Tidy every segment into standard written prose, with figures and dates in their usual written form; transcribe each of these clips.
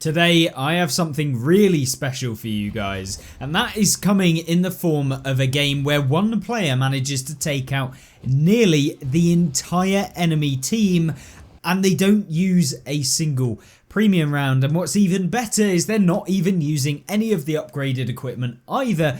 Today I have something really special for you guys, and that is coming in the form of a game where one player manages to take out nearly the entire enemy team and they don't use a single premium round. And what's even better is they're not even using any of the upgraded equipment either,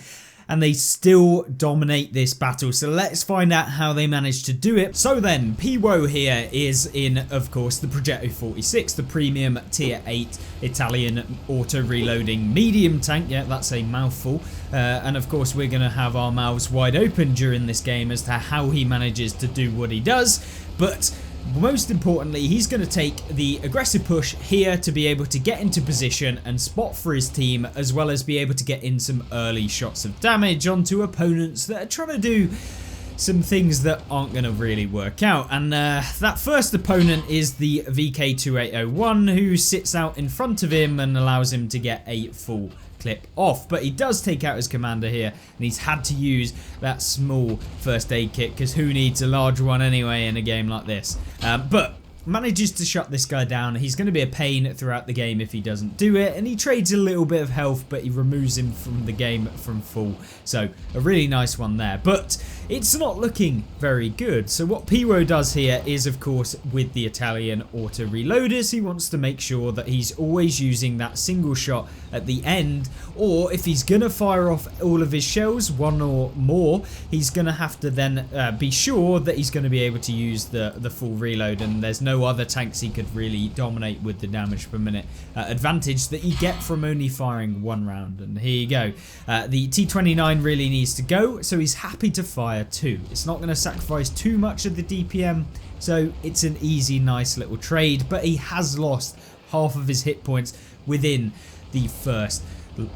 and they still dominate this battle. So let's find out how they managed to do it. So then, Piwo here is in, of course, the Progetto 46, the premium tier 8 Italian auto reloading medium tank. Yeah, that's a mouthful. And of course, we're going to have our mouths wide open during this game as to how he manages to do what he does. But most importantly, he's going to take the aggressive push here to be able to get into position and spot for his team, as well as be able to get in some early shots of damage onto opponents that are trying to do some things that aren't going to really work out. And that first opponent is the VK2801, who sits out in front of him and allows him to get a full clip off. But he does take out his commander here, and he's had to use that small first aid kit because who needs a large one anyway in a game like this. But manages to shut this guy down. He's going to be a pain throughout the game if he doesn't do it, and he trades a little bit of health, but he removes him from the game from full. So a really nice one there, but it's not looking very good. So what Piwo does here is, of course, with the Italian auto reloaders, he wants to make sure that he's always using that single shot at the end, or if he's going to fire off all of his shells, one or more, he's going to have to then be sure that he's going to be able to use the full reload, and there's no other tanks he could really dominate with the damage per minute advantage that you get from only firing one round. And here you go. The T29 really needs to go, so he's happy to fire two. It's not going to sacrifice too much of the DPM, so it's an easy, nice little trade, but he has lost half of his hit points within the first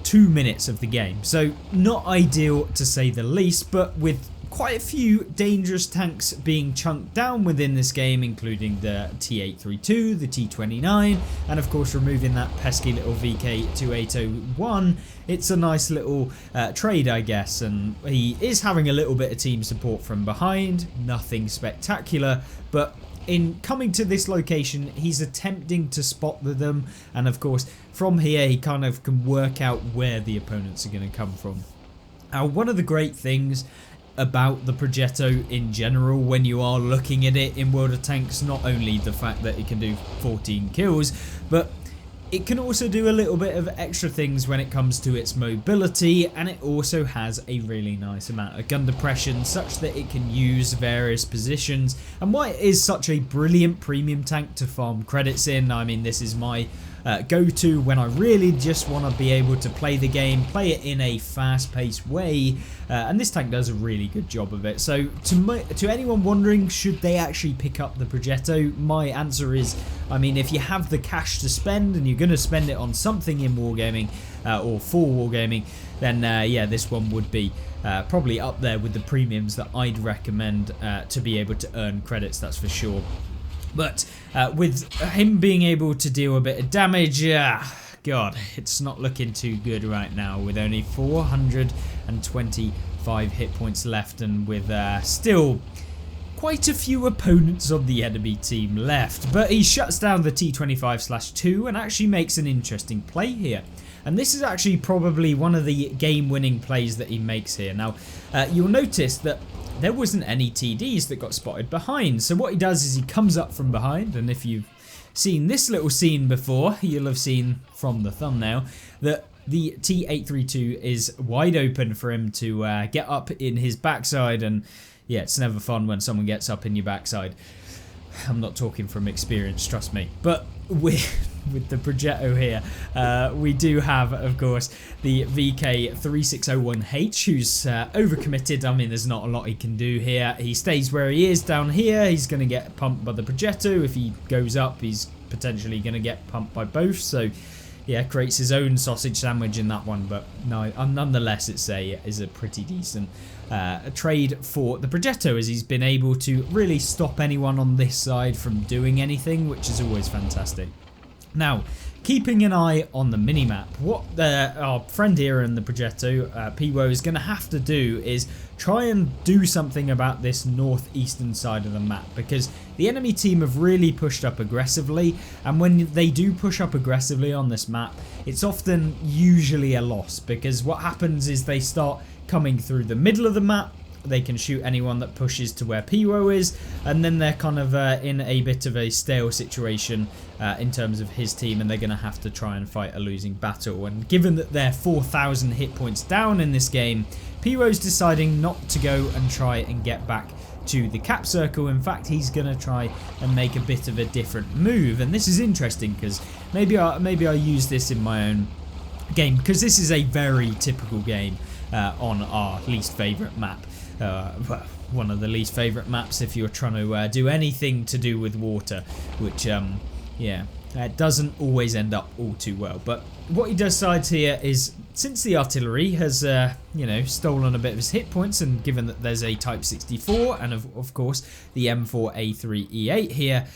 2 minutes of the game. So not ideal to say the least, but with quite a few dangerous tanks being chunked down within this game, including the T832, the T29, and of course removing that pesky little VK2801, it's a nice little trade, I guess. And he is having a little bit of team support from behind, nothing spectacular, but in coming to this location, he's attempting to spot them, and of course from here he kind of can work out where the opponents are going to come from. Now, one of the great things about the Progetto in general when you are looking at it in World of Tanks, not only the fact that it can do 14 kills, but it can also do a little bit of extra things when it comes to its mobility, and it also has a really nice amount of gun depression such that it can use various positions. And why it is such a brilliant premium tank to farm credits in, I mean, this is my go-to when I really just want to be able to play the game, play it in a fast-paced way, and this tank does a really good job of it. So to anyone wondering, should they actually pick up the Progetto, my answer is, I mean, if you have the cash to spend and you're going to spend it on something in wargaming or for wargaming, then yeah, this one would be probably up there with the premiums that I'd recommend to be able to earn credits, that's for sure. But with him being able to deal a bit of damage, God, it's not looking too good right now with only 425 hit points left, and with still quite a few opponents on the enemy team left. But he shuts down the T25/2 and actually makes an interesting play here. And this is actually probably one of the game-winning plays that he makes here. Now, you'll notice that there wasn't any TDs that got spotted behind. So what he does is he comes up from behind, and if you've seen this little scene before, you'll have seen from the thumbnail that the T832 is wide open for him to get up in his backside. And yeah, it's never fun when someone gets up in your backside. I'm not talking from experience, trust me. But with the Progetto here, we do have, of course, the VK3601H, who's overcommitted. I mean, there's not a lot he can do here. He stays where he is down here. He's going to get pumped by the Progetto. If he goes up, he's potentially going to get pumped by both. So yeah, creates his own sausage sandwich in that one. But no, nonetheless, it's a pretty decent trade for the Progetto, as he's been able to really stop anyone on this side from doing anything, which is always fantastic. Now, keeping an eye on the minimap. What our friend here in the progetto, Piwo, is going to have to do is try and do something about this northeastern side of the map, because the enemy team have really pushed up aggressively, and when they do push up aggressively on this map, it's often usually a loss, because what happens is they start coming through the middle of the map. They can shoot anyone that pushes to where Piwo is, and then they're kind of in a bit of a stale situation in terms of his team, and they're going to have to try and fight a losing battle. And given that they're 4,000 hit points down in this game, Piwo's deciding not to go and try and get back to the cap circle. In fact, he's going to try and make a bit of a different move, and this is interesting because maybe I use this in my own game, because this is a very typical game on our least favourite map. Well, one of the least favourite maps if you're trying to do anything to do with water, which yeah, it doesn't always end up all too well. But what he decides here is, since the artillery has you know, stolen a bit of his hit points, and given that there's a Type 64 and of course the M4A3E8 here,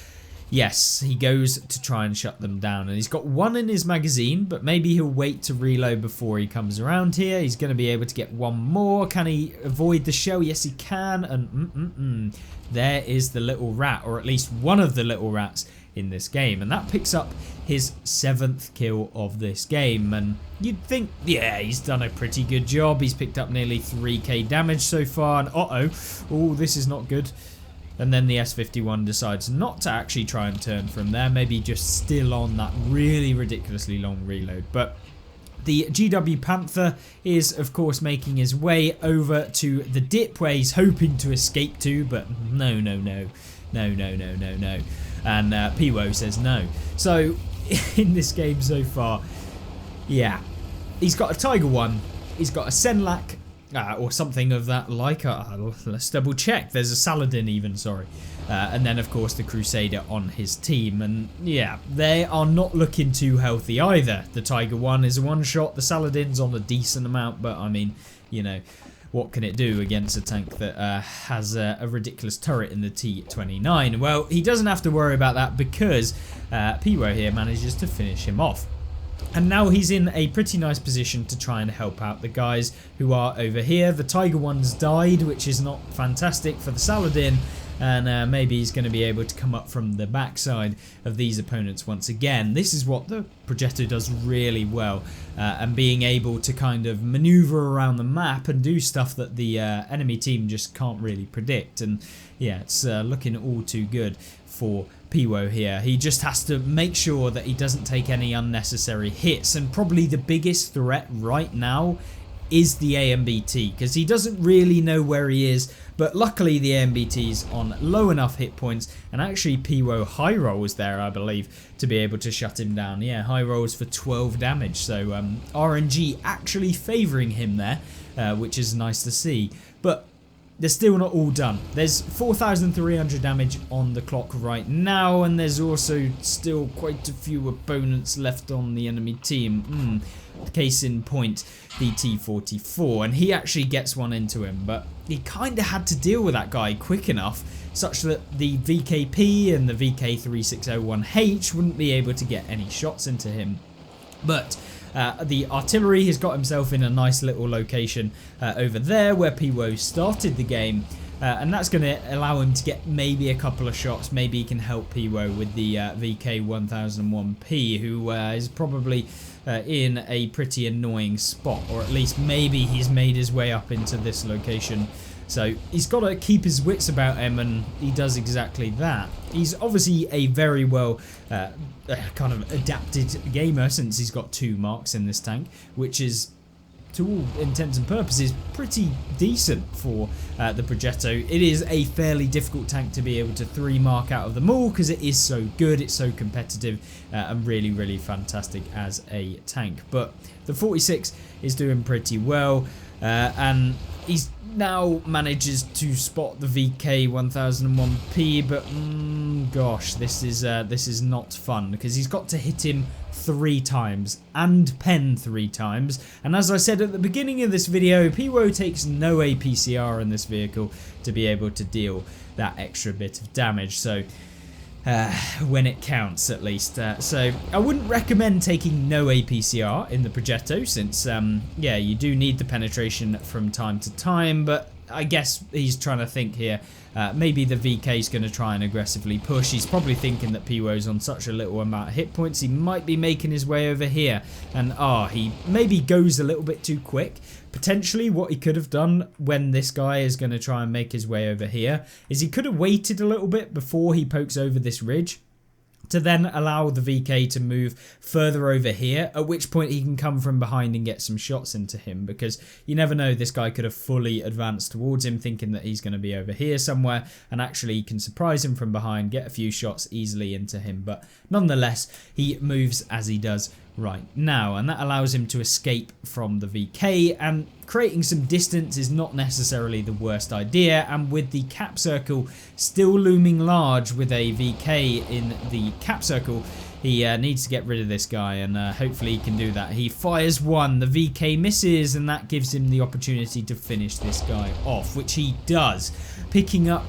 yes, he goes to try and shut them down, and he's got one in his magazine, but maybe he'll wait to reload before he comes around here. He's going to be able to get one more. Can he avoid the shell? Yes, he can. And there is the little rat, or at least one of the little rats in this game, and that picks up his 7th kill of this game. And you'd think, yeah, he's done a pretty good job. He's picked up nearly 3k damage so far, and oh, this is not good. And then the S51 decides not to actually try and turn from there, maybe just still on that really ridiculously long reload. But the GW Panther is, of course, making his way over to the dip where he's hoping to escape to, but no. And Piwo says no. So, in this game so far, yeah, he's got a Tiger 1, he's got a Senlac, or something of that like. Let's double check. There's a Saladin even, sorry. And then, of course, the Crusader on his team. And, yeah, they are not looking too healthy either. The Tiger 1 is a one-shot. The Saladin's on a decent amount. But, I mean, you know, what can it do against a tank that has a ridiculous turret in the T29? Well, he doesn't have to worry about that, because Piwo here manages to finish him off. And now he's in a pretty nice position to try and help out the guys who are over here. The Tiger 1's died, which is not fantastic for the Saladin. And maybe he's going to be able to come up from the backside of these opponents once again. This is what the progetto does really well. And being able to kind of maneuver around the map and do stuff that the enemy team just can't really predict. And yeah, it's looking all too good for Piwo here. He just has to make sure that he doesn't take any unnecessary hits, and probably the biggest threat right now is the AMBT, because he doesn't really know where he is, but luckily the AMBT's on low enough hit points, and actually Piwo high rolls there, I believe, to be able to shut him down. Yeah, high rolls for 12 damage, so RNG actually favouring him there, which is nice to see. But they're still not all done. There's 4,300 damage on the clock right now, and there's also still quite a few opponents left on the enemy team. Case in point, the T44, and he actually gets one into him, but he kind of had to deal with that guy quick enough such that the VKP and the VK3601H wouldn't be able to get any shots into him. But the artillery has got himself in a nice little location over there where Piwo started the game, and that's going to allow him to get maybe a couple of shots. Maybe he can help Piwo with the VK1001P, who is probably in a pretty annoying spot, or at least maybe he's made his way up into this location. So he's got to keep his wits about him, and he does exactly that. He's obviously a very well kind of adapted gamer, since he's got 2 marks in this tank, which is, to all intents and purposes, pretty decent for the progetto. It is a fairly difficult tank to be able to 3 mark out of them all, because it is so good, it's so competitive, and really, really fantastic as a tank. But the 46 is doing pretty well, and he's now manages to spot the VK1001P, but gosh, this is not fun, because he's got to hit him 3 times and pen 3 times. And as I said at the beginning of this video, Piwo takes no APCR in this vehicle to be able to deal that extra bit of damage. So when it counts, at least. So I wouldn't recommend taking no APCR in the progetto, since yeah, you do need the penetration from time to time, but I guess he's trying to think here. Maybe the VK is going to try and aggressively push. He's probably thinking that Piwo's on such a little amount of hit points, he might be making his way over here. And he maybe goes a little bit too quick. Potentially what he could have done when this guy is going to try and make his way over here is he could have waited a little bit before he pokes over this ridge, to then allow the VK to move further over here, at which point he can come from behind and get some shots into him, because you never know, this guy could have fully advanced towards him thinking that he's going to be over here somewhere, and actually he can surprise him from behind, get a few shots easily into him. But nonetheless, he moves as he does right now, and that allows him to escape from the VK, and creating some distance is not necessarily the worst idea. And with the cap circle still looming large with a VK in the cap circle, he needs to get rid of this guy, and hopefully he can do that. He fires one, the VK misses, and that gives him the opportunity to finish this guy off, which he does, picking up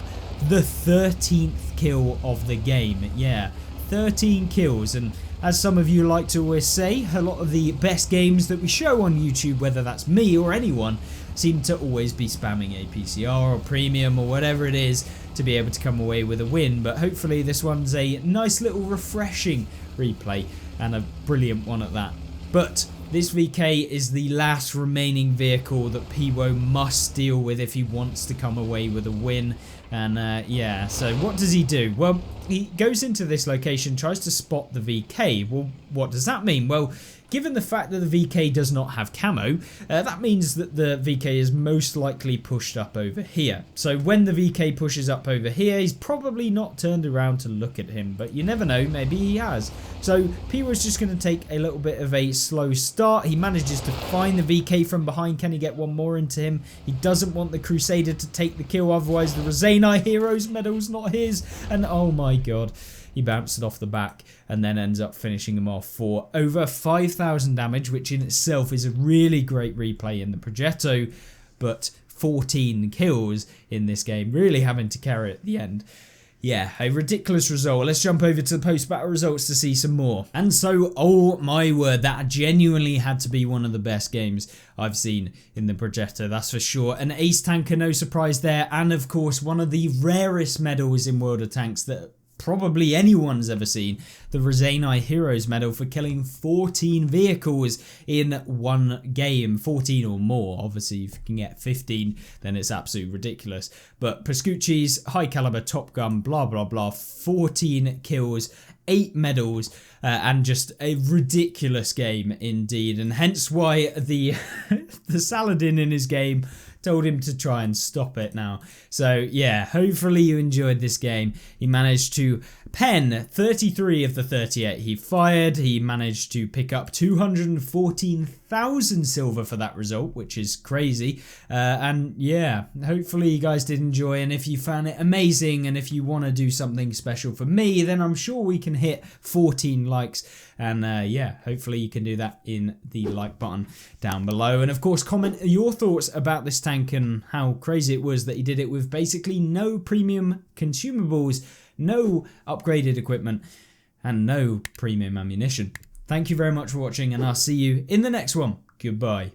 the 13th kill of the game. Yeah, 13 kills. And as some of you like to always say, a lot of the best games that we show on YouTube, whether that's me or anyone, seem to always be spamming APCR or premium or whatever it is to be able to come away with a win. But hopefully this one's a nice little refreshing replay, and a brilliant one at that. But this VK is the last remaining vehicle that Piwo must deal with if he wants to come away with a win. And yeah, so what does he do? Well, he goes into this location, tries to spot the VK. Well, what does that mean? Well, given the fact that the VK does not have camo, that means that the VK is most likely pushed up over here. So when the VK pushes up over here, he's probably not turned around to look at him, but you never know, maybe he has. So Piwo's just going to take a little bit of a slow start. He manages to find the VK from behind. Can he get one more into him? He doesn't want the Crusader to take the kill, otherwise the Rosanai Heroes medal's not his. And oh my god, he bounced it off the back and then ends up finishing him off for over 5,000 damage, which in itself is a really great replay in the progetto, but 14 kills in this game, really having to carry at the end. Yeah, a ridiculous result. Let's jump over to the post-battle results to see some more. And so, oh my word, that genuinely had to be one of the best games I've seen in the progetto, that's for sure. An ace tanker, no surprise there, and of course one of the rarest medals in World of Tanks that probably anyone's ever seen, the Rosanai Heroes medal for killing 14 vehicles in one game. 14 or more, obviously if you can get 15 then it's absolutely ridiculous. But Pascucci's high caliber Top Gun, blah blah blah, 14 kills, 8 medals, and just a ridiculous game indeed, and hence why the the Saladin in his game told him to try and stop it now. So yeah, hopefully you enjoyed this game. He managed to pen 33 of the 38 he fired. He managed to pick up 214,000 silver for that result, which is crazy. And yeah, hopefully you guys did enjoy, and if you found it amazing and if you want to do something special for me, then I'm sure we can hit 14 likes. And yeah, hopefully you can do that in the like button down below. And of course, comment your thoughts about this tank and how crazy it was that he did it with basically no premium consumables, no upgraded equipment, and no premium ammunition. Thank you very much for watching, and I'll see you in the next one. Goodbye.